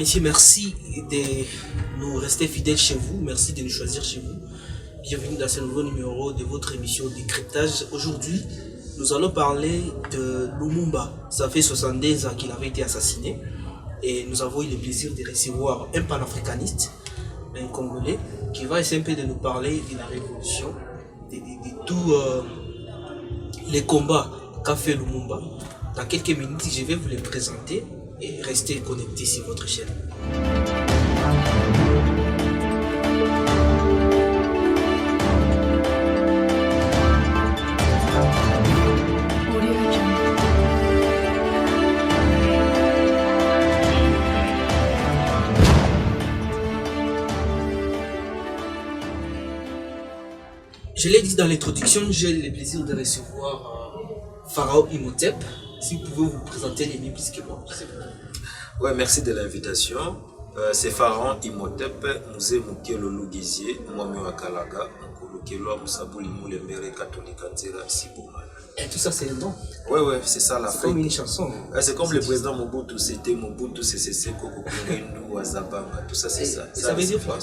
messieurs, merci de nous rester fidèles chez vous. Merci de nous choisir chez vous. Bienvenue dans ce nouveau numéro de votre émission Décryptage. Aujourd'hui, nous allons parler de Lumumba. Ça fait 72 ans qu'il avait été assassiné. Et nous avons eu le plaisir de recevoir un panafricaniste, un Congolais, qui va essayer un peu de nous parler de la révolution, de tous les combats qu'a fait Lumumba. Dans quelques minutes, je vais vous les présenter et restez connectés sur votre chaîne. Je l'ai dit dans l'introduction, j'ai le plaisir de recevoir Pharaon Imhotep. Si vous pouvez vous présenter les mieux plus que moi. Ouais, merci de l'invitation. C'est Pharaon Imhotep, Mouze Mukelo Lugizie, Mwami Wakalaga, Mukolo Musabuli Moulembere Catholique Anzera Sibomana. Et tout ça, c'est le nom. Ouais, c'est ça la C'est comme une chanson. C'est comme le président Mobutu, c'était Mobutu, c'est Koko Kungendu, Wazabanga, tout ça, c'est ça. Ça veut dire quoi?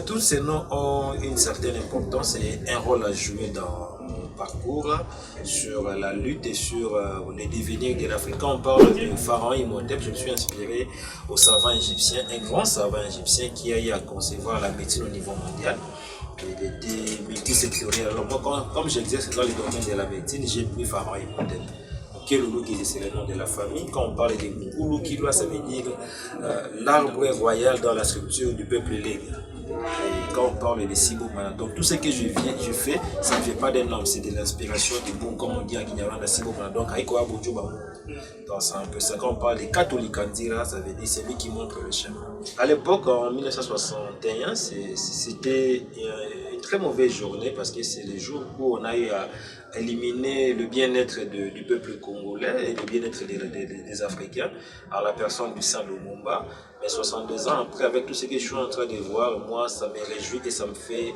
Tous ces noms ont une certaine importance et un rôle à jouer dans mon parcours sur la lutte et sur le devenir de l'Afrique. Quand on parle de Pharaon Imhotep, je me suis inspiré au savant égyptien, un grand savant égyptien qui a eu à concevoir la médecine au niveau mondial. Il était multisectoriel. Alors moi, comme j'exerce dans les domaines de la médecine, j'ai pris Pharaon Imhotep. Mukelo c'est le nom de la famille. Quand on parle de Mukulu Kilwa, ça veut dire l'arbre royal dans la structure du peuple Lega. Et quand on parle de Sibomana, donc tout ce que je fais, ça ne vient pas d'un homme, c'est de l'inspiration du bon, comme on dit en Guignaranda, Sibomana. Donc, Aïkoa Boudjouba. Donc, c'est un peu ça. Quand on parle de catholique Andira, ça veut dire c'est lui qui montre le chemin. À l'époque, en 1961, c'était une très mauvaise journée parce que c'est le jour où on a eu à éliminer le bien-être du peuple congolais et le bien-être des Africains à la personne du Saint Lumumba. Mais 62 ans après, avec tout ce que je suis en train de voir, moi, ça me réjouit et ça me fait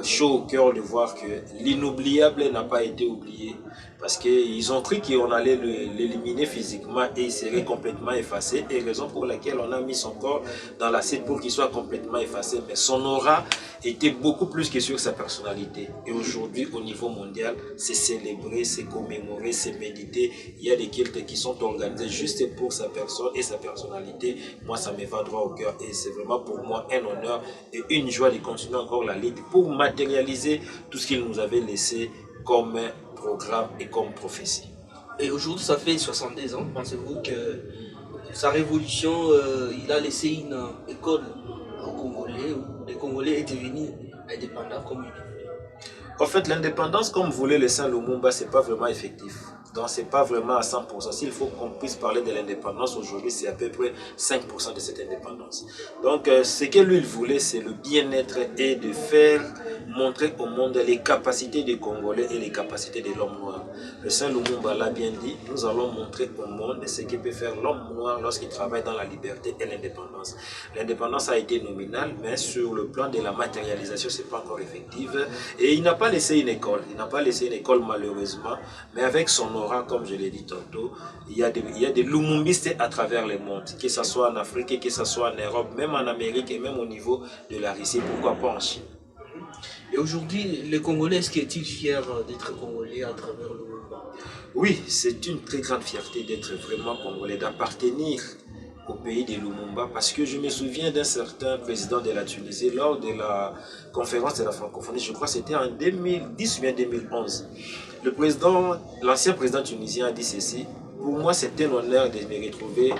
chaud au cœur de voir que l'inoubliable n'a pas été oublié. Parce qu'ils ont cru qu'on allait l'éliminer physiquement et il serait complètement effacé. Et raison pour laquelle on a mis son corps dans l'acide pour qu'il soit complètement effacé. Mais son aura était beaucoup plus que sur sa personnalité. Et aujourd'hui, au niveau mondial, c'est célébré, c'est commémoré, c'est médité. Il y a des cultes qui sont organisés juste pour sa personne et sa personnalité. Moi, ça me va droit au cœur. Et c'est vraiment pour moi un honneur et une joie de continuer encore la lutte pour matérialiser tout ce qu'il nous avait laissé comme programme et comme prophétie. Et aujourd'hui, ça fait 72 ans. Pensez-vous que sa révolution, il a laissé une école aux Congolais, où les Congolais est devenu indépendants comme il voulait? En fait, l'indépendance, comme voulait le Saint Lumumba, c'est pas vraiment effectif. Donc, c'est pas vraiment à 100%. S'il faut qu'on puisse parler de l'indépendance aujourd'hui, c'est à peu près 5% de cette indépendance. Donc, ce que lui, il voulait, c'est le bien-être et de faire montrer au monde les capacités des Congolais et les capacités de l'homme noir. Le Saint Lumumba l'a bien dit, nous allons montrer au monde ce que peut faire l'homme noir lorsqu'il travaille dans la liberté et l'indépendance. L'indépendance a été nominale, mais sur le plan de la matérialisation, c'est pas encore effectif. Et il n'a pas laissé une école. Il n'a pas laissé une école malheureusement, mais avec son aura, comme je l'ai dit tantôt, il y a des lumumbistes à travers le monde, que ce soit en Afrique, que ce soit en Europe, même en Amérique et même au niveau de la Russie, pourquoi pas en Chine. Et aujourd'hui, les Congolais, est-ce qu'ils sont fiers d'être Congolais à travers le monde? Oui, c'est une très grande fierté d'être vraiment Congolais, d'appartenir au pays de Lumumba, parce que je me souviens d'un certain président de la Tunisie lors de la conférence de la francophonie, je crois que c'était en 2010 ou bien 2011. L'ancien président tunisien a dit ceci: pour moi c'est un honneur de me retrouver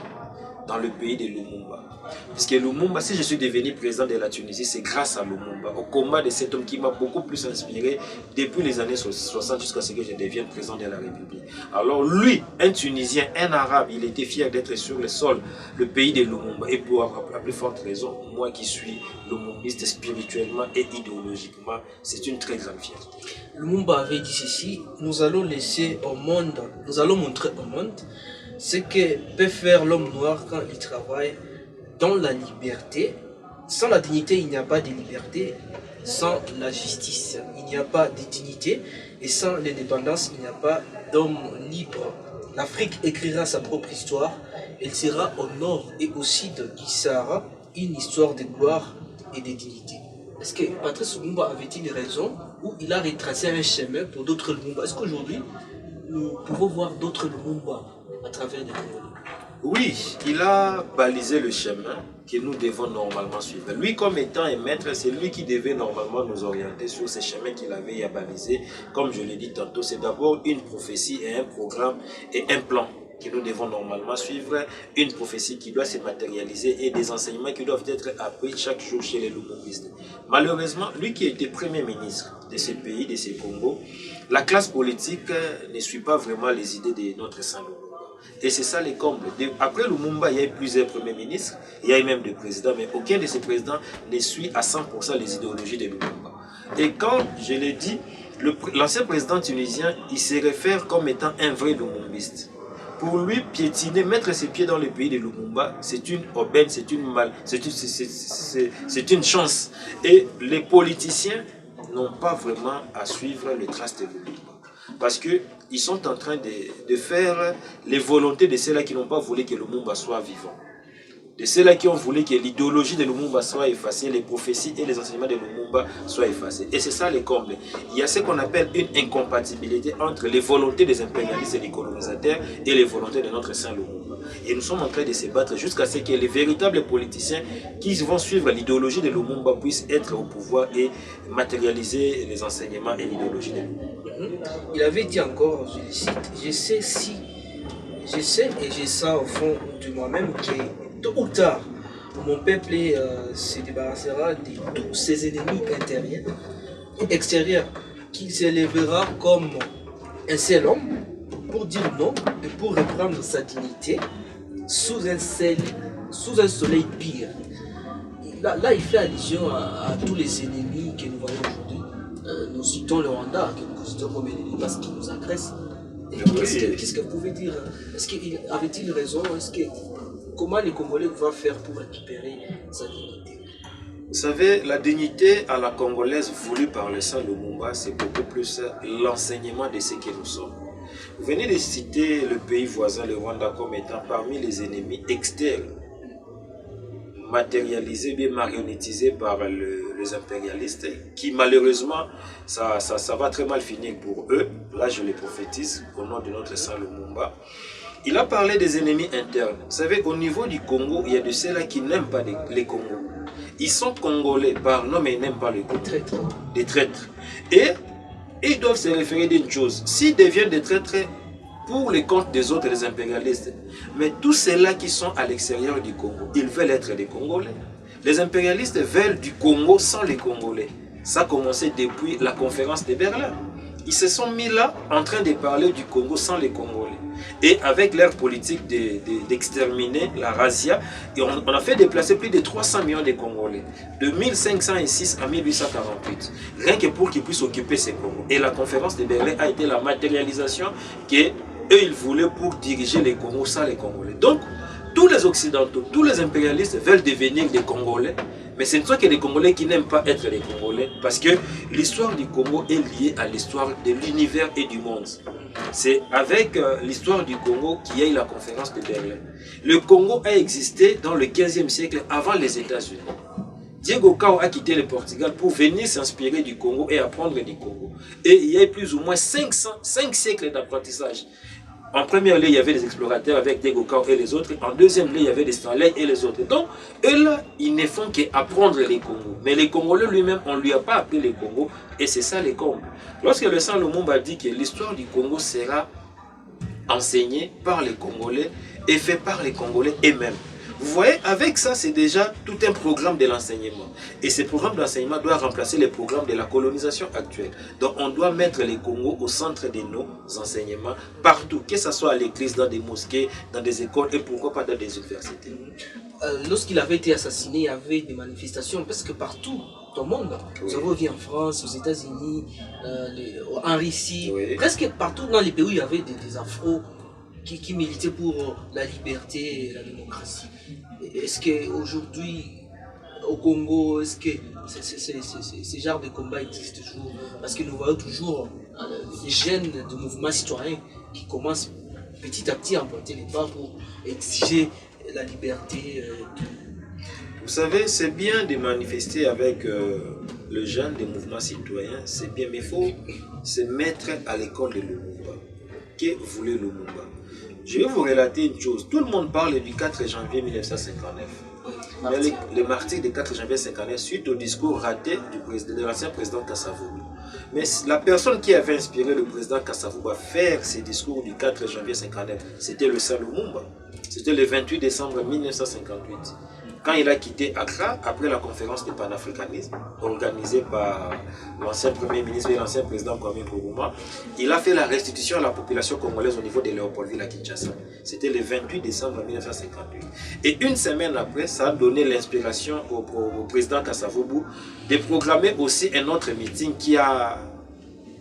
dans le pays de Lumumba. Parce que Lumumba, si je suis devenu président de la Tunisie, c'est grâce à Lumumba, au combat de cet homme qui m'a beaucoup plus inspiré depuis les années 60 jusqu'à ce que je devienne président de la République. Alors lui, un Tunisien, un Arabe, il était fier d'être sur le sol, le pays de Lumumba. Et pour la plus forte raison, moi qui suis lumumbiste spirituellement et idéologiquement, c'est une très grande fierté. Lumumba avait dit ceci: nous allons laisser au monde, nous allons montrer au monde ce que peut faire l'homme noir quand il travaille dans la liberté Sans la dignité, il n'y a pas de liberté. Sans la justice, il n'y a pas de dignité. Et sans l'indépendance, il n'y a pas d'homme libre. L'Afrique écrira sa propre histoire. Elle sera au nord et au sud du Sahara une histoire de gloire et de dignité. Est-ce que Patrice Lumumba avait-il raison ou il a retracé un chemin pour d'autres Lumumba? Est-ce qu'aujourd'hui, nous pouvons voir d'autres Lumumba à travers les Congolais? Oui, il a balisé le chemin que nous devons normalement suivre. Lui, comme étant un maître, c'est lui qui devait normalement nous orienter sur ces chemins qu'il avait à baliser. Comme je l'ai dit tantôt, c'est d'abord une prophétie et un programme et un plan que nous devons normalement suivre, une prophétie qui doit se matérialiser et des enseignements qui doivent être appris chaque jour chez les Lumumbistes. Malheureusement, lui qui était Premier ministre de ce pays, de ce Congo, la classe politique ne suit pas vraiment les idées de notre Saint Lumumba. Et c'est ça les combles. Après Lumumba, il y a eu plusieurs premiers ministres, il y a eu même des présidents, mais aucun de ces présidents ne suit à 100% les idéologies de Lumumba. Et quand je l'ai dit, l'ancien président tunisien, il se réfère comme étant un vrai Lumumbiste. Pour lui, piétiner, mettre ses pieds dans le pays de Lumumba, c'est une aubaine, c'est une chance. Et les politiciens n'ont pas vraiment à suivre les traces de Lumumba. Parce qu'ils sont en train de faire les volontés de ceux-là qui n'ont pas voulu que Lumumba soit vivant. De ceux-là qui ont voulu que l'idéologie de Lumumba soit effacée, les prophéties et les enseignements de Lumumba soient effacés. Et c'est ça les combles. Il y a ce qu'on appelle une incompatibilité entre les volontés des impérialistes et des colonisateurs et les volontés de notre Saint Lumumba. Et nous sommes en train de se battre jusqu'à ce que les véritables politiciens qui vont suivre l'idéologie de Lumumba puissent être au pouvoir et matérialiser les enseignements et l'idéologie de Lumumba. Il avait dit encore, je le cite, je sais et je sens au fond de moi-même que tôt ou tard, mon peuple se débarrassera de tous ses ennemis intérieurs et extérieurs, qu'il s'élèvera comme un seul homme pour dire non et pour reprendre sa dignité sous un soleil pire. Là, il fait allusion à tous les ennemis que nous voyons aujourd'hui. Nous citons le Rwanda, que nous considérons comme ennemi parce qu'il nous agresse. Qu'est-ce que vous pouvez dire? Est-ce qu'il avait-il raison? Comment les Congolais vont faire pour récupérer sa dignité? Vous savez, la dignité à la Congolaise voulue par le Saint Lumumba, c'est beaucoup plus l'enseignement de ce que nous sommes. Vous venez de citer le pays voisin, le Rwanda, comme étant parmi les ennemis externes, matérialisés, bien marionnettisés par les impérialistes, qui malheureusement, ça va très mal finir pour eux. Là, je les prophétise au nom de notre Saint Lumumba. Il a parlé des ennemis internes. Vous savez, au niveau du Congo, il y a de ceux-là qui n'aiment pas les Congos. Ils sont congolais par nom, mais ils n'aiment pas les Congo. Des traîtres. Et ils doivent se référer d'une chose. S'ils deviennent des traîtres pour les comptes des autres, les impérialistes, mais tous ceux-là qui sont à l'extérieur du Congo, ils veulent être des Congolais. Les impérialistes veulent du Congo sans les Congolais. Ça a commencé depuis la conférence de Berlin. Ils se sont mis là en train de parler du Congo sans les Congolais. Et avec leur politique d'exterminer la razzia, on a fait déplacer plus de 300 millions de Congolais, de 1506 à 1848, rien que pour qu'ils puissent occuper ces Congos. Et la conférence de Berlin a été la matérialisation qu'eux, ils voulaient pour diriger les Congos sans les Congolais. Donc, tous les Occidentaux, tous les impérialistes veulent devenir des Congolais, mais ce ne sont que les Congolais qui n'aiment pas être des Congolais, parce que l'histoire du Congo est liée à l'histoire de l'univers et du monde. C'est avec l'histoire du Congo qu'il y a eu la conférence de Berlin. Le Congo a existé dans le 15e siècle avant les États-Unis. Diego Cao a quitté le Portugal pour venir s'inspirer du Congo et apprendre du Congo. Et il y a eu plus ou moins 5 siècles d'apprentissage. En première lieu, il y avait des explorateurs avec Diego Cao et les autres. En deuxième lieu, il y avait des Stanley et les autres. Donc, eux là, ils ne font qu'apprendre les Congos. Mais les Congolais lui-même, on ne lui a pas appris les Congos. Et c'est ça les Congos. Lorsque le Saint Lumumba dit que l'histoire du Congo sera enseignée par les Congolais et faite par les Congolais eux-mêmes. Vous voyez, avec ça, c'est déjà tout un programme de l'enseignement. Et ce programme d'enseignement doit remplacer les programmes de la colonisation actuelle. Donc, on doit mettre les Congos au centre de nos enseignements, partout, que ce soit à l'église, dans des mosquées, dans des écoles et pourquoi pas dans des universités. Lorsqu'il avait été assassiné, il y avait des manifestations presque partout dans le monde. Nous avons vu en France, aux États-Unis, en Russie, presque partout dans les pays où il y avait des afros qui militaient pour la liberté et la démocratie. Est-ce qu'aujourd'hui, au Congo, est-ce que ce genre de combat existe toujours? Parce que nous voyons toujours les jeunes de mouvements citoyens qui commencent petit à petit à emprunter les pas pour exiger la liberté. Vous savez, c'est bien de manifester avec le jeune des mouvements citoyens, c'est bien, mais il faut se mettre à l'école de Lumumba. Que voulait Lumumba? Je vais vous relater une chose. Tout le monde parle du 4 janvier 1959. Mais le martyr du 4 janvier 1959 suite au discours raté de l'ancien président Kasavubu. Mais la personne qui avait inspiré le président Kasavubu à faire ces discours du 4 janvier 1959, c'était le Saint Lumumba. C'était le 28 décembre 1958. Quand il a quitté Accra, après la conférence du panafricanisme, organisée par l'ancien premier ministre et l'ancien président Kwame Nkrumah, il a fait la restitution à la population congolaise au niveau de Léopoldville à Kinshasa. C'était le 28 décembre 1958. Et une semaine après, ça a donné l'inspiration au président Kasavubu de programmer aussi un autre meeting qui a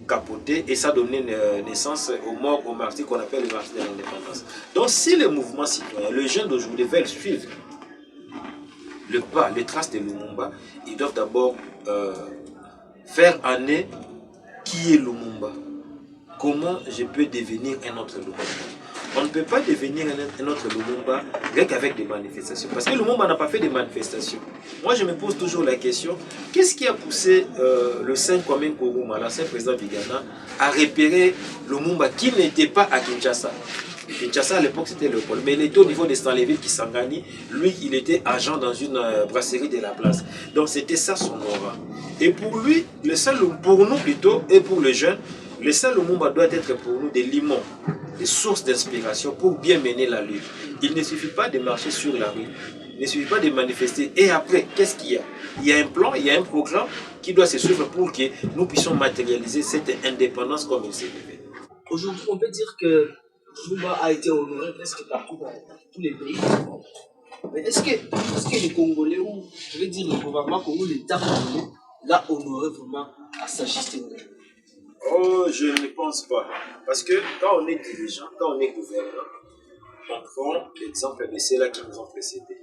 capoté et ça a donné naissance aux morts, aux martyrs qu'on appelle les martyrs de l'indépendance. Donc si les mouvements citoyens, les jeunes d'aujourd'hui veulent suivre le pas, les traces de Lumumba, ils doivent d'abord faire année qui est Lumumba. Comment je peux devenir un autre Lumumba? On ne peut pas devenir un autre Lumumba qu'avec des manifestations. Parce que Lumumba n'a pas fait des manifestations. Moi, je me pose toujours la question, qu'est-ce qui a poussé le Saint Kwame Nkrumah, l'ancien président du Ghana, à repérer Lumumba qui n'était pas à Kinshasa? Kinshasa à l'époque c'était Léopold, mais il était au niveau de Stanleyville qui Kisangani. Lui il était agent dans une brasserie de la place. Donc c'était ça son aura. Et pour lui, pour nous plutôt, et pour les jeunes, le Saint Lumumba doit être pour nous des limons, des sources d'inspiration pour bien mener la lutte. Il ne suffit pas de marcher sur la rue, il ne suffit pas de manifester. Et après, qu'est-ce qu'il y a? Il y a un plan, il y a un programme qui doit se suivre pour que nous puissions matérialiser cette indépendance comme il s'est fait. Aujourd'hui, on peut dire que Lumumba a été honoré presque partout dans tous les pays. Mais est-ce que les Congolais, ou je veux dire le gouvernement congolais, l'État congolais, l'a honoré vraiment à sa juste honneur? Oh, je ne pense pas. Parce que quand on est dirigeant, quand on est gouvernant, on prend l'exemple de ceux-là qui nous ont précédés.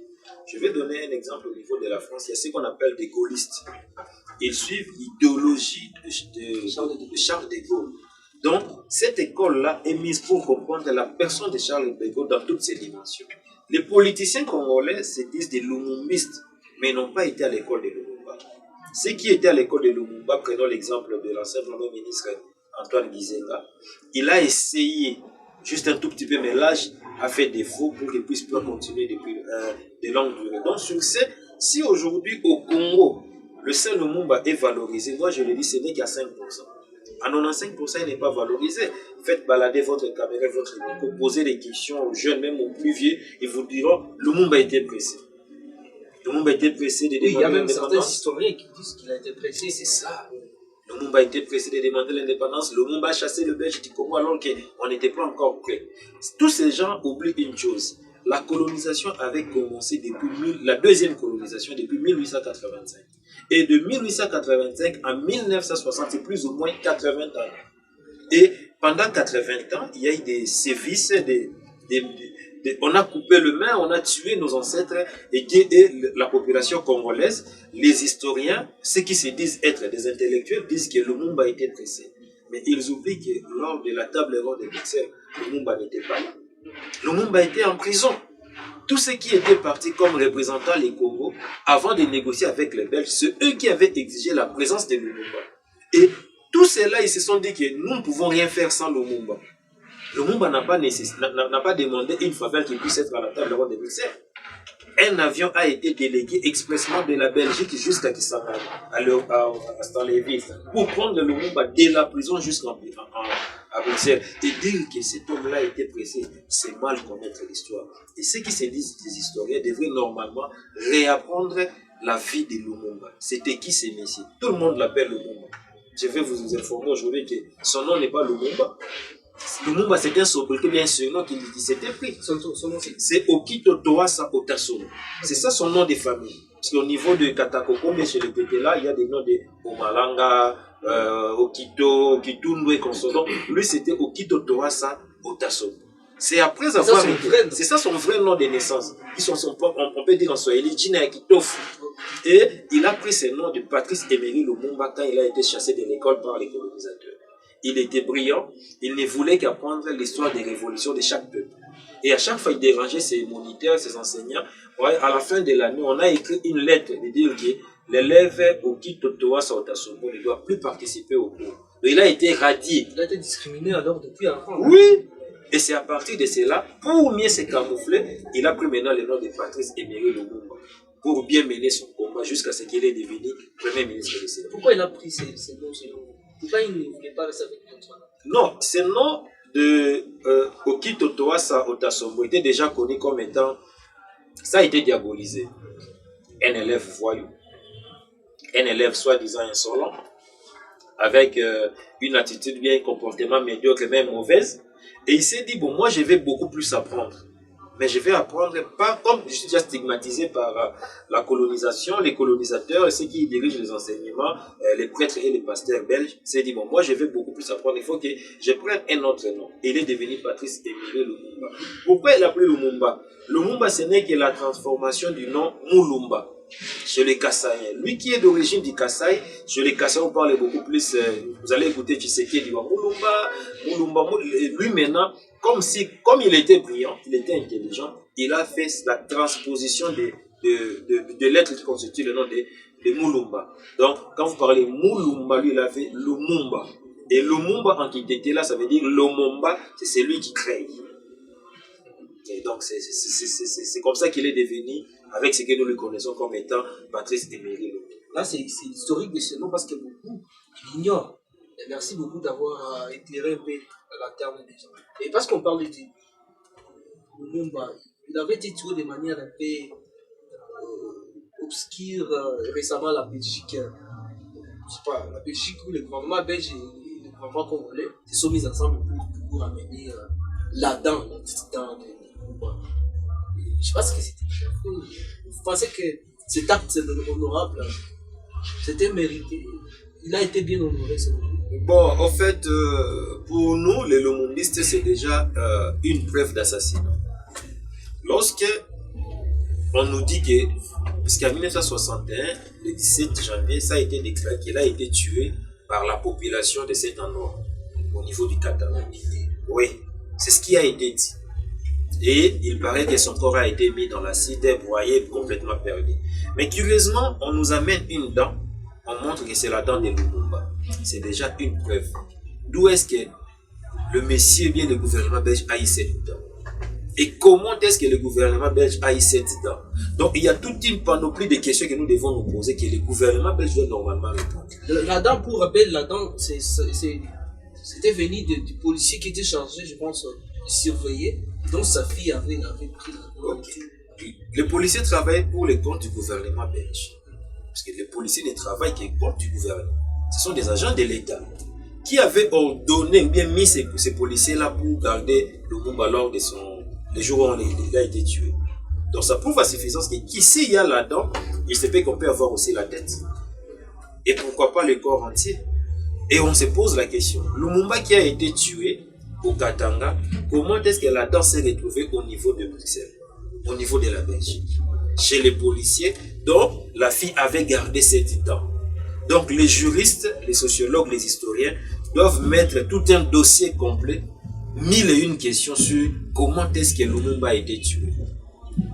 Je vais donner un exemple au niveau de la France. Il y a ce qu'on appelle des gaullistes. Ils suivent l'idéologie de Charles de Gaulle. Donc, cette école-là est mise pour comprendre la personne de Charles de Gaulle dans toutes ses dimensions. Les politiciens congolais se disent des lumumbistes, mais n'ont pas été à l'école de Lumumba. Ceux qui étaient à l'école de Lumumba, prenons l'exemple de l'ancien premier ministre Antoine Gizenga, il a essayé, juste un tout petit peu, mais l'âge a fait défaut pour qu'il puisse pas continuer depuis de longues durées. Donc, sur si aujourd'hui au Congo, le Saint Lumumba est valorisé, moi je le dis, ce n'est qu'à 5%. À 95%, il n'est pas valorisé. Faites balader votre caméra, votre micro, posez des questions aux jeunes, même aux plus vieux, ils vous diront Lumumba a été pressé. Lumumba a été pressé de demander l'indépendance. Il y a même certains historiens qui disent qu'il a été pressé, c'est ça. Lumumba a été pressé de demander l'indépendance. Lumumba a chassé le Belge du Congo alors qu'on n'était pas encore prêt. Tous ces gens oublient une chose. La colonisation avait commencé depuis la deuxième colonisation depuis 1885. Et de 1885 à 1960, c'est plus ou moins 80 ans. Et pendant 80 ans, il y a eu des sévices, on a coupé le main, on a tué nos ancêtres et la population congolaise, les historiens, ceux qui se disent être des intellectuels, disent que Lumumba a été pressé. Mais ils oublient que lors de la table ronde de Bruxelles, Lumumba n'était pas là. Lumumba était en prison. Tous ceux qui étaient partis comme représentants les Congo, avant de négocier avec les Belges, c'est eux qui avaient exigé la présence de Lumumba. Et tous ceux-là, ils se sont dit que nous ne pouvons rien faire sans Lumumba. Lumumba n'a pas demandé une faveur qui puisse être à la table ronde de Bruxelles. Un avion a été délégué expressément de la Belgique jusqu'à Kisangani, à Stanleyville, pour prendre Lumumba de la prison jusqu'à Bruxelles. Et dire que cet homme-là était pressé, c'est mal connaître l'histoire. Et ceux qui se disent des historiens devraient normalement réapprendre la vie de Lumumba. C'était qui ces messieurs? Tout le monde l'appelle Lumumba. Je vais vous informer aujourd'hui que son nom n'est pas Lumumba. Lumumba, c'est un sobriquet, bien sûr, nom qui s'était pris. C'est Okito Toasa Otasono. C'est ça son nom de famille. Parce qu'au niveau de Katakoko, mais chez le Pétela, il y a des noms de Omalanga, Okito, Kitundu et consort. Lui, c'était Okito Toasa Otasono. C'est après avoir été. C'est ça son vrai nom de naissance. On peut dire en Swahili, Jina Yakitofu. Et il a pris ce nom de Patrice Emery Lumumba quand il a été chassé de l'école par les colonisateurs. Il était brillant, il ne voulait qu'apprendre l'histoire des révolutions de chaque peuple. Et à chaque fois, il dérangeait ses moniteurs, ses enseignants. Ouais, à la fin de l'année, on a écrit une lettre de dire que l'élève Oki Totoa Saotasombo ne doit plus participer au cours. Donc, il a été radié. Il a été discriminé alors depuis avant. Oui. Et c'est à partir de cela, pour mieux se camoufler, il a pris maintenant le nom de Patrice Emery Lumumba pour bien mener son combat jusqu'à ce qu'il est devenu Premier ministre du Sénégal. Pourquoi il a pris ces noms? Pourquoi il ne voulait pas rester avec nous? Non, ce nom de Oki Totoa Saotasombo était déjà connu comme étant, ça a été diabolisé. Un élève voyou, un élève soi-disant insolent, avec une attitude bien, un comportement médiocre, même mauvaise. Et il s'est dit, bon, moi je vais beaucoup plus apprendre. Mais je vais apprendre, pas comme je suis déjà stigmatisé par la colonisation, les colonisateurs, ceux qui dirigent les enseignements, les prêtres et les pasteurs belges. Il s'est dit, bon, moi je vais beaucoup plus apprendre, il faut que je prenne un autre nom. Et il est devenu Patrice Emery Lumumba. Pourquoi il a pris Lumumba? Lumumba, ce n'est que la transformation du nom Mulumba chez les Kassaïens. Lui qui est d'origine du Kassai, chez les Kassaïens on parle beaucoup plus, vous allez écouter Tshisekedi, Mulumba, lui maintenant, comme il était brillant, il était intelligent, il a fait la transposition de lettres qui constituent le nom de Mulumba. Donc, quand vous parlez Mulumba, lui il a fait Lumumba. Et Lumumba en quitté là, ça veut dire Lumumba, c'est celui qui crée. Et donc, c'est comme ça qu'il est devenu, avec ce que nous le connaissons comme étant Patrice Emery Lumumba. Là, c'est l'historique de ce nom parce que beaucoup l'ignorent. Et merci beaucoup d'avoir éclairé un peu la terme des gens. Et parce qu'on parle de Lumumba, il avait été tué de manière un peu obscure récemment à la Belgique. Je sais pas, la Belgique où le gouvernement belge et le gouvernement congolais se sont mis ensemble pour amener la petite dent de Lumumba. Je sais pas ce que c'était. Vous pensez que cet acte honorable, c'était mérité? Il a été bien honoré, ce moment. Bon, en fait, pour nous, les lumumbistes, c'est déjà une preuve d'assassinat. Lorsque on nous dit que, parce qu'en 1961, le 17 janvier, ça a été déclaré qu'il a été tué par la population de cet endroit, au niveau du Katanga. Oui, c'est ce qui a été dit. Et il paraît que son corps a été mis dans l'acide, broyé, complètement perdu. Mais curieusement, on nous amène une dent, on montre que c'est la dent de Lumumba. C'est déjà une preuve. D'où est-ce que le monsieur, bien le gouvernement belge, a eu cette dent? Et comment est-ce que le gouvernement belge a eu cette dent? Donc il y a toute une panoplie de questions que nous devons nous poser, que le gouvernement belge doit normalement répondre. La dent, pour rappel, la dent, c'était venu du policier qui était chargé, je pense, de surveiller. Donc sa fille avait pris la dent. Okay. Le policier travaille pour le compte du gouvernement belge. Parce que les policiers ne travaillent que contre du gouvernement. Ce sont des agents de l'État qui avaient ordonné ou bien mis ces policiers-là pour garder Lumumba lors de le jour où il a été tué. Donc ça prouve à suffisance qu'ici il y a la dent, il se peut qu'on peut avoir aussi la tête. Et pourquoi pas le corps entier? Et on se pose la question, Lumumba qui a été tué au Katanga, comment est-ce que la dent s'est retrouvée au niveau de Bruxelles, au niveau de la Belgique, chez les policiers? Donc la fille avait gardé cette dent. Donc les juristes, les sociologues, les historiens doivent mettre tout un dossier complet, 1001 questions sur comment est-ce que Lumumba a été tué,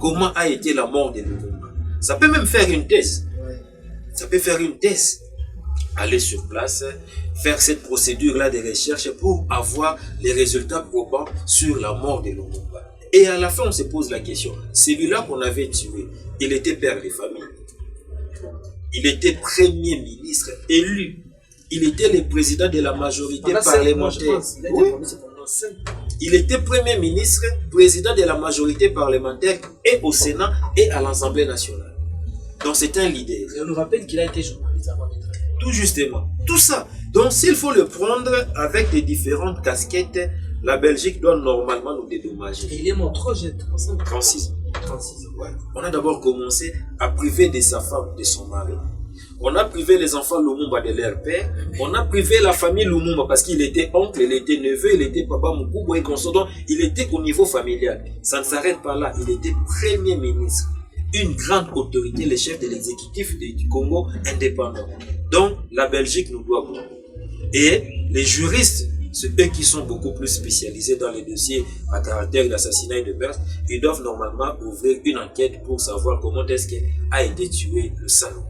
comment a été la mort de Lumumba. Ça peut même faire une thèse. Ça peut faire une thèse. Aller sur place, faire cette procédure-là de recherche pour avoir les résultats probants sur la mort de Lumumba. Et à la fin, on se pose la question, celui-là qu'on avait tué, il était père de famille. Il était premier ministre élu. Il était le président de la majorité parlementaire. Il était premier ministre, président de la majorité parlementaire et au Sénat et à l'Assemblée nationale. Donc c'est un leader. Et on nous rappelle qu'il a été journaliste avant d'être. Tout justement. Tout ça. Donc s'il faut le prendre avec des différentes casquettes, la Belgique doit normalement nous dédommager. Et il est mort trop jeune, 36 ans. Ouais. On a d'abord commencé à priver de sa femme, de son mari. On a privé les enfants Lumumba de leur père. On a privé la famille Lumumba parce qu'il était oncle, il était neveu, il était papa Mukubo et consort. Donc il était au niveau familial. Ça ne s'arrête pas là. Il était premier ministre. une grande autorité, le chef de l'exécutif du Congo indépendant. Donc, la Belgique nous doit beaucoup. Et les juristes, ceux qui sont beaucoup plus spécialisés dans les dossiers à caractère d'assassinat et de meurtre, ils doivent normalement ouvrir une enquête pour savoir comment est-ce qu'a été tué le salaud.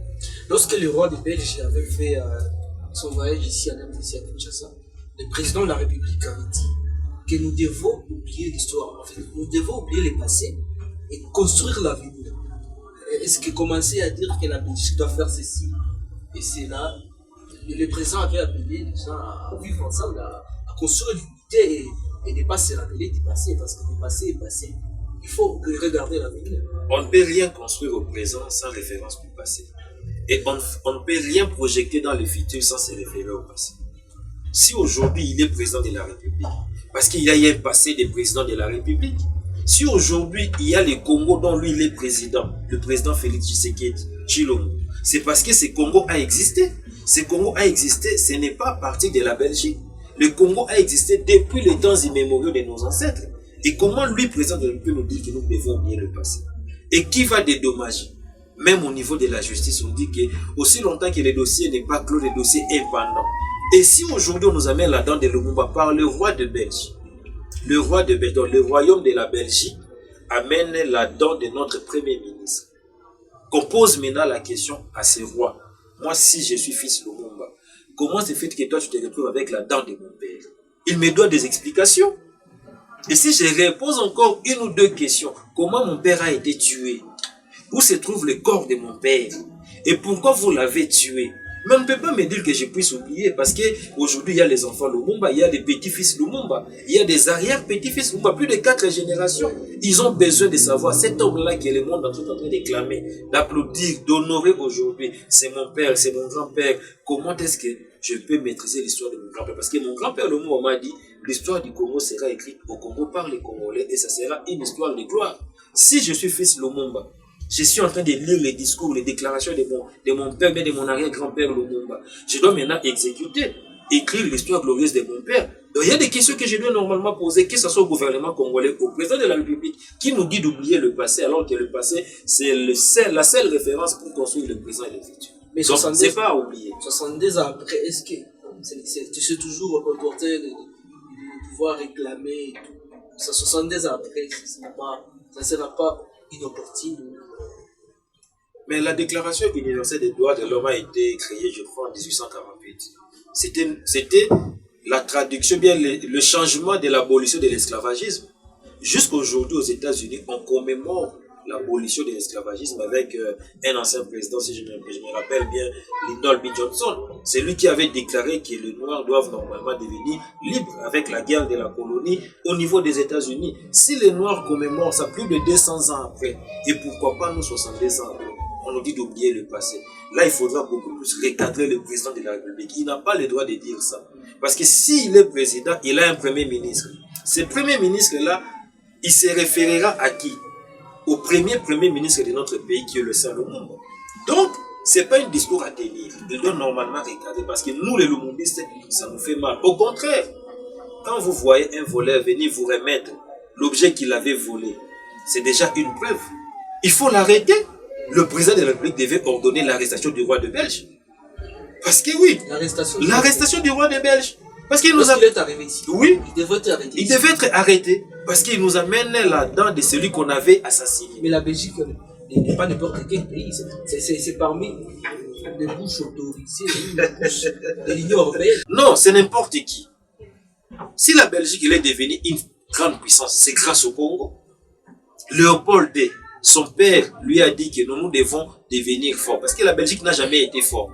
Lorsque le roi de Belge avait fait son voyage ici à Kinshasa, le président de la République avait dit que nous devons oublier l'histoire. En fait, nous devons oublier le passé et construire l'avenir. Est-ce que commencer à dire que la Belgique doit faire ceci et cela, le président avait appelé les gens à vivre ensemble, à construire l'unité et ne pas se rappeler du passé, parce que le passé est passé. Il faut regarder l'avenir. On ne peut rien construire au présent sans référence du passé. Et on ne peut rien projeter dans le futur sans se référer au passé. Si aujourd'hui il est président de la République, parce qu'il y a eu un passé des présidents de la République, si aujourd'hui il y a le Congo dont lui il est président, le président Félix Tshisekedi Tshilombo, c'est parce que ce Congo a existé. Ce Congo a existé, ce n'est pas à partir de la Belgique. Le Congo a existé depuis les temps immémoriaux de nos ancêtres. Et comment lui, président de la République, nous dit que nous devons oublier le passé? Et qui va dédommager? Même au niveau de la justice, on dit que aussi longtemps que le dossier n'est pas clos, le dossier est pendant. Et si aujourd'hui on nous amène la dent de Lumumba par le roi de Belgique, le royaume de la Belgique amène la dent de notre premier ministre, qu'on pose maintenant la question à ces rois. Moi, si je suis fils Lumumba, comment c'est fait que toi tu te retrouves avec la dent de mon père? Il me doit des explications. Et si je repose encore une ou deux questions, comment mon père a été tué? Où se trouve le corps de mon père? Et pourquoi vous l'avez tué? Mais on ne peut pas me dire que je puisse oublier, parce qu'aujourd'hui il y a les enfants Lumumba, il y a les petits-fils Lumumba, il y a des arrière-petits-fils Lumumba, plus de 4 générations. Ils ont besoin de savoir, cet homme-là que le monde est en train d'éclamer, d'applaudir, d'honorer aujourd'hui, c'est mon père, c'est mon grand-père. Comment est-ce que je peux maîtriser l'histoire de mon grand-père? Parce que mon grand-père Lumumba m'a dit, l'histoire du Congo sera écrite au Congo par les Congolais et ça sera une histoire de gloire. Si je suis fils Lumumba, je suis en train de lire les discours, les déclarations de mon père, mais de mon arrière-grand-père Lumumba. Je dois maintenant exécuter, écrire l'histoire glorieuse de mon père. Donc il y a des questions que je dois normalement poser, que ce soit au gouvernement congolais, au président de la République, qui nous dit d'oublier le passé, alors que le passé, c'est la seule référence pour construire le présent et le futur. Mais donc, c'est pas à oublier. 72 ans après, est-ce que tu sais toujours reporter de pouvoir réclamer tout ça, 72 ans après, ça ne sera pas inopportune. Mais la Déclaration universelle des droits de l'homme a été créée, je crois, en 1848. C'était la traduction, bien le changement de l'abolition de l'esclavagisme. Jusqu'aujourd'hui, aux États-Unis, on commémore l'abolition de l'esclavagisme avec un ancien président, si je me rappelle bien, Lyndon B. Johnson. C'est lui qui avait déclaré que les Noirs doivent normalement devenir libres avec la guerre de la colonie au niveau des États-Unis. Si les Noirs commémorent ça plus de 200 ans après, et pourquoi pas nous 62 ans après, on nous dit d'oublier le passé. Là, il faudra beaucoup plus recadrer le président de la République. Il n'a pas le droit de dire ça. Parce que s'il est président, il a un premier ministre. Ce premier ministre-là, il se référera à qui? Au premier ministre de notre pays, qui est le Lumumba. Donc, ce n'est pas un discours à tenir. Il doit normalement recadrer. Parce que nous, les Lumumbistes, ça nous fait mal. Au contraire, quand vous voyez un voleur venir vous remettre l'objet qu'il avait volé, c'est déjà une preuve. Il faut l'arrêter. Le président de la République devait ordonner l'arrestation du roi de Belge. Parce que oui, l'arrestation du roi de Belge. Parce qu'il nous a... est arrivé ici. Oui, il devait être arrêté. Il devait être arrêté. Parce qu'il nous amène la dent de celui qu'on avait assassiné. Mais la Belgique n'est pas n'importe quel pays. C'est parmi les bouches autorisées, les bouches de l'Union européenne. Non, c'est n'importe qui. Si la Belgique est devenue une grande puissance, c'est grâce au Congo. Léopold II, son père lui a dit que nous devons devenir forts. Parce que la Belgique n'a jamais été forte.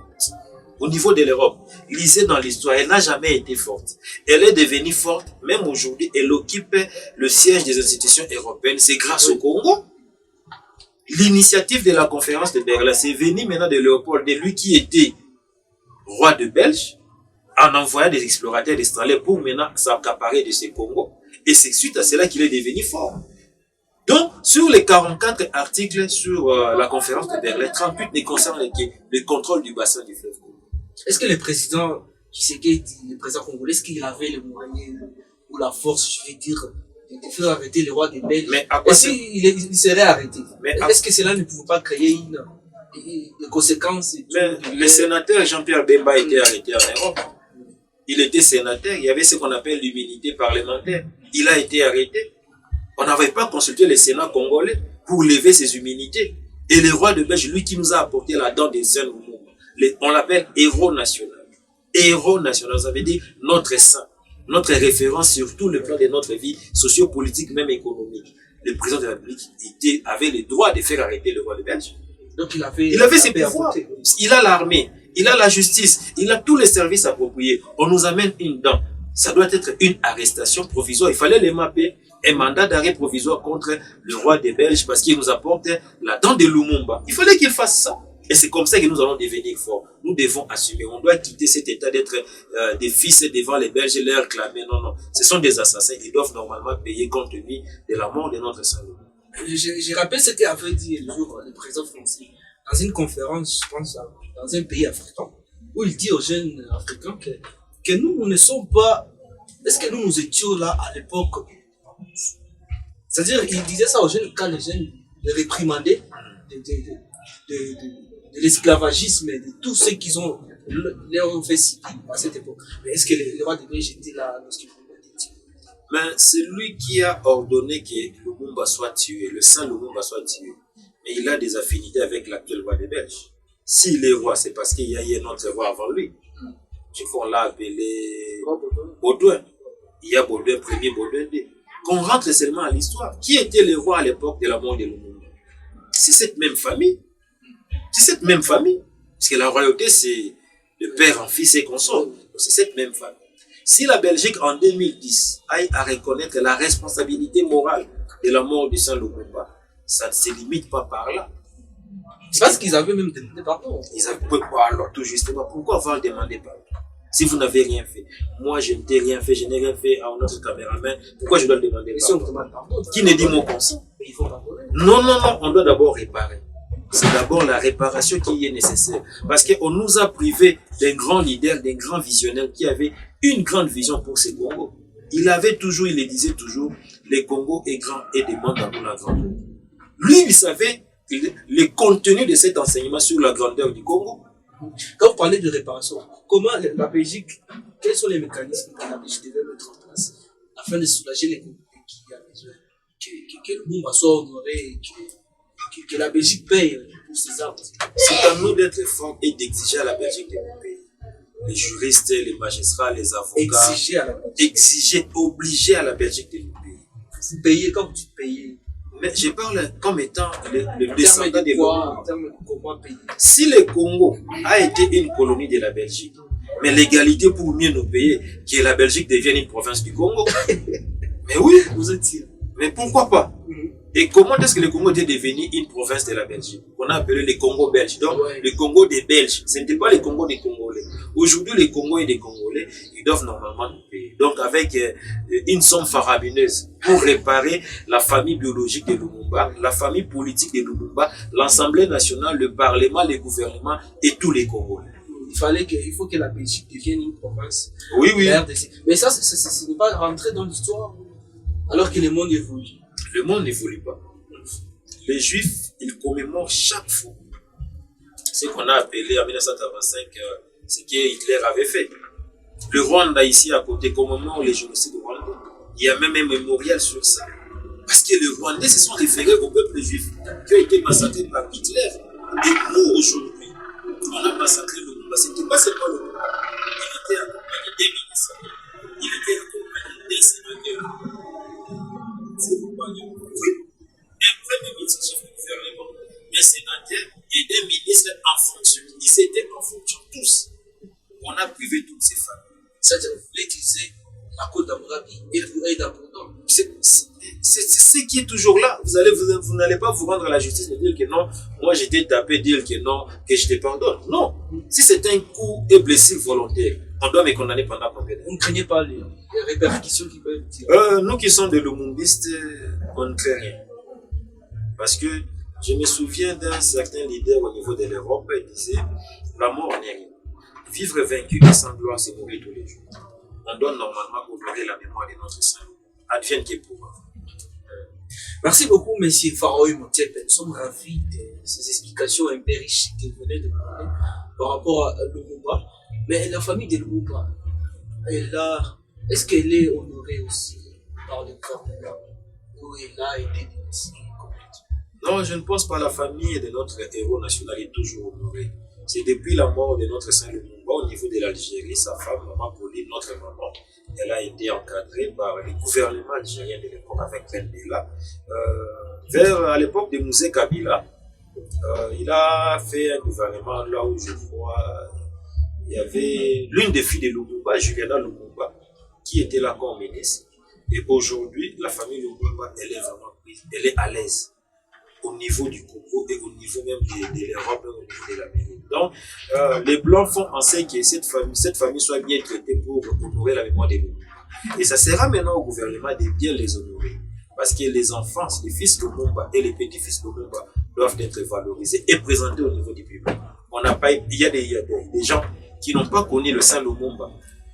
Au niveau de l'Europe, lisez dans l'histoire, elle n'a jamais été forte. Elle est devenue forte, même aujourd'hui, elle occupe le siège des institutions européennes. C'est grâce au Congo. L'initiative de la conférence de Berlin, c'est venu maintenant de Léopold, de lui qui était roi de Belge, en envoyant des explorateurs australiens pour maintenant s'accaparer de ce Congo. Et c'est suite à cela qu'il est devenu fort. Donc, sur les 44 articles sur la conférence de Berlin, 38 ne concernent le contrôle du bassin du fleuve Congo. Est-ce que le président Tshisekedi, le président congolais, est-ce qu'il avait les moyens ou la force, je vais dire, de faire arrêter le roi des Belges. Mais à quoi il serait arrêté. Est-ce que cela ne pouvait pas créer une conséquence? Mais le sénateur Jean-Pierre Bemba a été arrêté en Europe. Il était sénateur, il y avait ce qu'on appelle l'immunité parlementaire. Il a été arrêté. On n'avait pas consulté le Sénat congolais pour lever ses immunités. Et le roi de Belge, lui qui nous a apporté la dent des saints, on l'appelle héros national. Héros national, ça veut dire notre saint, notre référence sur tout le plan de notre vie socio-politique, même économique. Le président de la République avait le droit de faire arrêter le roi de Belge. Donc il avait ses pouvoirs. Il a l'armée, il a la justice, il a tous les services appropriés. On nous amène une dent. Ça doit être une arrestation provisoire. Il fallait les mapper. Un mandat d'arrêt provisoire contre le roi des Belges parce qu'il nous apporte la dent de Lumumba. Il fallait qu'il fasse ça. Et c'est comme ça que nous allons devenir forts. Nous devons assumer. On doit quitter cet état d'être des fils devant les Belges et leur clamer. Non, non. Ce sont des assassins. Ils doivent normalement payer compte tenu de la mort de notre Saint-Louis. Je rappelle ce qu'avait dit le jour le président français dans une conférence, je pense, dans un pays africain, où il dit aux jeunes africains que nous ne sommes pas... Est-ce que nous étions là à l'époque? C'est-à-dire, il disait ça aux jeunes quand les jeunes les réprimandaient de l'esclavagisme et de tout ce qu'ils ont leur fait subir à cette époque. Mais est-ce que le roi de Belge était là lorsqu'il dit? Mais c'est lui qui a ordonné que Lumumba soit tué, le saint Lumumba soit tué. Mais il a des affinités avec l'actuel roi des Belges. S'il est roi, c'est parce qu'il y a eu un autre roi avant lui. Je crois qu'on l'a appelé Baudouin. Il y a Baudouin Ier, Baudouin II. Qu'on rentre seulement à l'histoire. Qui était le roi à l'époque de la mort de Lumumba? C'est cette même famille. C'est cette même famille. Parce que la royauté, c'est le père en fils et consort. C'est cette même famille. Si la Belgique, en 2010, aille à reconnaître la responsabilité morale de la mort de Saint Lumumba, ça ne se limite pas par là. Parce qu'ils avaient même demandé pardon. Ils avaient pas, alors tout justement. Pourquoi avoir demandé pardon? Si vous n'avez rien fait, moi je ne t'ai rien fait, je n'ai rien fait à notre caméraman, pourquoi je dois le demander pardon? Qui ne dit mon consent? Il faut pardonner. Non, non, non, on doit d'abord réparer. C'est d'abord la réparation qui est nécessaire. Parce qu'on nous a privés d'un grand leader, d'un grand visionnaire qui avait une grande vision pour ces Congo. Il le disait toujours, le Congo est grand et demande à nous la grandeur. Lui, il savait le contenu de cet enseignement sur la grandeur du Congo. Quand vous parlez de réparation, comment la Belgique, quels sont les mécanismes que la Belgique devait mettre en place afin de soulager les Congolais qui ont besoin, que le monde soit honoré, que la Belgique paye pour ses armes? C'est à nous d'être forts et d'exiger à la Belgique de nous payer. Les juristes, les magistrats, les avocats. Obliger à la Belgique de nous payer. Vous payez comme tu payez. Mais je parle comme étant le descendant de quoi, en termes de comment payer. Si le Congo a été une colonie de la Belgique, mais l'égalité pour mieux nous payer, que la Belgique devienne une province du Congo. Mais oui, vous êtes sûr. Mais pourquoi pas? Et comment est-ce que le Congo était devenu une province de la Belgique? On a appelé le Congo belge. Donc, le Congo des Belges. Ce n'était pas le Congo des Congolais. Aujourd'hui, les Congos et les Congolais, ils doivent normalement nous payer. Donc, avec une somme faramineuse pour réparer la famille biologique de Lumumba, la famille politique de Lumumba, l'Assemblée nationale, le Parlement, le gouvernement et tous les Congolais. Il faut que la Belgique devienne une province. Oui, oui. Mais ça, ce n'est pas rentrer dans l'histoire. Alors que le monde évolue. Le monde n'évolue pas. Les Juifs, ils commémorent chaque fois ce qu'on a appelé en 1945 ce que Hitler avait fait. Le Rwanda, ici à côté, commémore les génocides rwandais. Il y a même un mémorial sur ça. Parce que les Rwandais se sont référés au peuple juif qui a été massacré par Hitler. Et nous, aujourd'hui, on a massacré le Rwanda. Ce n'était pas seulement le Rwanda. Il était accompagné des ministres. Il était accompagné des sénateurs. Oui, un premier ministre chef du gouvernement, un sénateur et des ministres en fonction. Ils étaient en fonction tous. On a privé toutes ces familles. C'est-à-dire, vous voulez utiliser la côte d'Amurabi et pour aider à Bourdon. C'est ce qui est toujours là. Vous n'allez pas vous rendre à la justice et dire que non, moi j'étais tapé, dire que non, que je te pardonne. Non. Si c'est un coup et blessure volontaire, on doit me condamner pendant combien de temps? Vous ne craignez pas les répercussions qui peuvent dire. Nous qui sommes des lumumbistes, on ne craint rien. Parce que je me souviens d'un certain leader au niveau de l'Europe, il disait la mort n'est rien. Vivre vaincu et sans gloire, c'est mourir tous les jours. On doit normalement honorer la mémoire de notre Saint. advienne que pourra. Merci beaucoup, Monsieur Pharaon Imhotep. Nous sommes ravis de ces explications un peu riches que vous venez de donner par rapport à Lumumba. Mais la famille de Lumumba, est-ce qu'elle est honorée aussi par le gouvernement où elle a été dénoncée complètement? Non, je ne pense pas. La famille de notre héros national est toujours honorée. C'est depuis la mort de notre saint Lumumba au niveau de l'Algérie, sa femme, Maman Pauline, notre maman, elle a été encadrée par le gouvernement algérien de l'époque avec Mandela. À l'époque de Mouzé Kabila, il a fait un gouvernement là où je crois il y avait l'une des filles de Lumumba, Juliana Lumumba, qui était là comme ministre. Et aujourd'hui, la famille Lumumba, elle est vraiment prise, elle est à l'aise au niveau du Congo et au niveau même de l'Europe et au niveau de l'Amérique. Donc, les Blancs font en sorte que cette famille soit bien traitée pour honorer la mémoire des Lumumba. Et ça sera maintenant au gouvernement de bien les honorer. Parce que les enfants, les fils Lumumba et les petits-fils Lumumba doivent être valorisés et présentés au niveau du public. Il y a des gens qui n'ont pas connu le Saint Lumumba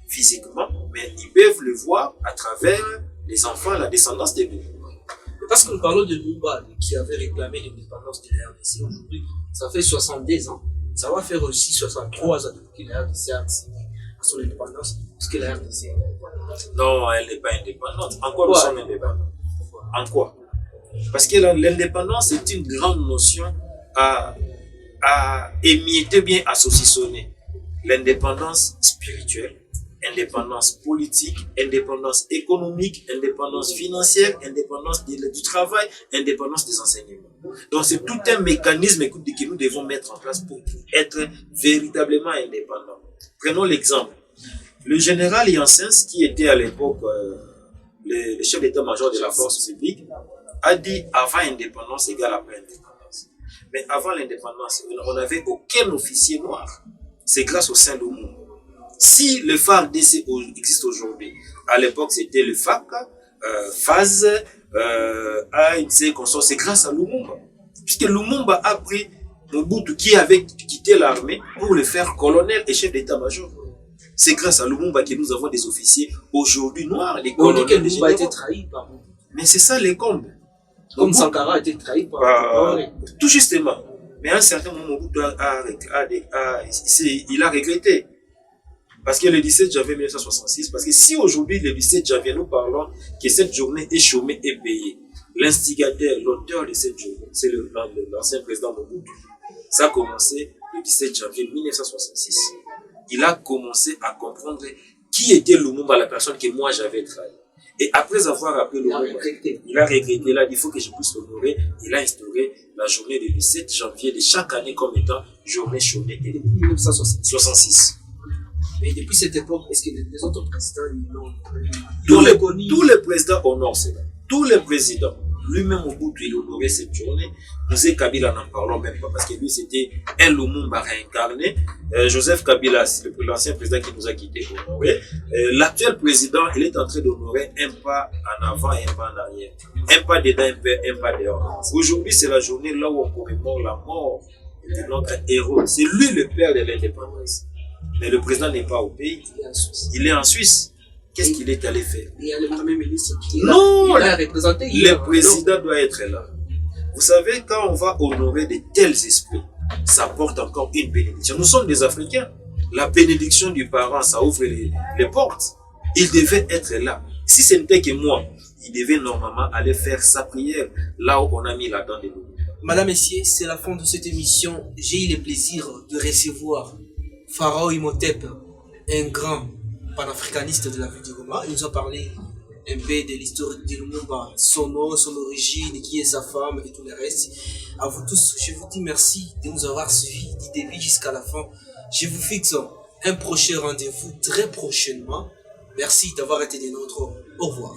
physiquement, mais ils peuvent le voir à travers les enfants, la descendance des Lumumba. Parce que nous parlons de Lumumba qui avait réclamé l'indépendance de la RDC aujourd'hui, ça fait 62 ans. Ça va faire aussi 63 ans depuis que la RDC a signé son indépendance, parce que la RDC est indépendante. Non, elle n'est pas indépendante. En quoi nous sommes indépendants? En quoi? Parce que l'indépendance est une grande notion à émietter, bien à saucissonner. L'indépendance spirituelle, indépendance politique, indépendance économique, indépendance financière, indépendance du travail, indépendance des enseignements. Donc c'est tout un mécanisme que nous devons mettre en place pour être véritablement indépendants. Prenons l'exemple. Le général Janssens, qui était à l'époque le chef d'état-major de la force publique, a dit avant indépendance égale après indépendance. Mais avant l'indépendance, on n'avait aucun officier noir. C'est grâce au Saint Lumumba. Si le FARDC existe aujourd'hui, à l'époque c'était le FAC, FAZ, ANC, consort, c'est grâce à Lumumba. Puisque Lumumba a pris Mobutu qui avait quitté l'armée pour le faire colonel et chef d'état-major. C'est grâce à Lumumba que nous avons des officiers aujourd'hui noirs, les colonels. On dit que Lumumba a été trahi par Mobutu. Mais c'est ça les combes. Comme Sankara a été trahi par tout justement. Mais à un certain moment, Mobutu il a regretté. Parce que le 17 janvier 1966, parce que si aujourd'hui, le 17 janvier, nous parlons que cette journée est chômée et payée, l'instigateur, l'auteur de cette journée, c'est l'ancien président Mobutu. Ça a commencé le 17 janvier 1966. Il a commencé à comprendre qui était Lumumba, la personne que moi j'avais trahi. Et après avoir appelé Lumumba, il a regretté, il a dit il faut que je puisse l'honorer. Il a instauré la journée du 17 janvier de chaque année comme étant journée chômée et depuis 1966. Mais depuis cette époque, est-ce que les autres présidents l'ont tous les présidents honorent cela. Tous les présidents. Lui-même, Mobutu, il honorait cette journée. Mouzé Kabila, n'en parlons même pas parce que lui, c'était un Lumumba réincarné. Joseph Kabila, c'est l'ancien président qui nous a quittés, honoré. L'actuel président, il est en train d'honorer un pas en avant et un pas en arrière. Un pas dedans, un pas dehors. Aujourd'hui, c'est la journée là où on commémore la mort de notre héros. C'est lui le père de l'indépendance. Mais le président n'est pas au pays. Il est en Suisse. Qu'est-ce qu'il est allé faire? Il y a le premier ministre qui est là. Il a représenté. Le président doit être là. Vous savez, quand on va honorer de tels esprits, ça porte encore une bénédiction. Nous sommes des Africains. La bénédiction du parent, ça ouvre les portes. Il devait être là. Si ce n'était que moi, il devait normalement aller faire sa prière là où on a mis la dent de nous. Madame, Messieurs, c'est la fin de cette émission. J'ai eu le plaisir de recevoir Pharaon Imhotep, un grand panafricaniste de l'Afrique du Goma. Il nous a parlé un peu de l'histoire de Lumumba, son nom, son origine, qui est sa femme et tout le reste. À vous tous, je vous dis merci de nous avoir suivis du début jusqu'à la fin. Je vous fixe un prochain rendez-vous très prochainement. Merci d'avoir été des nôtres. Au revoir.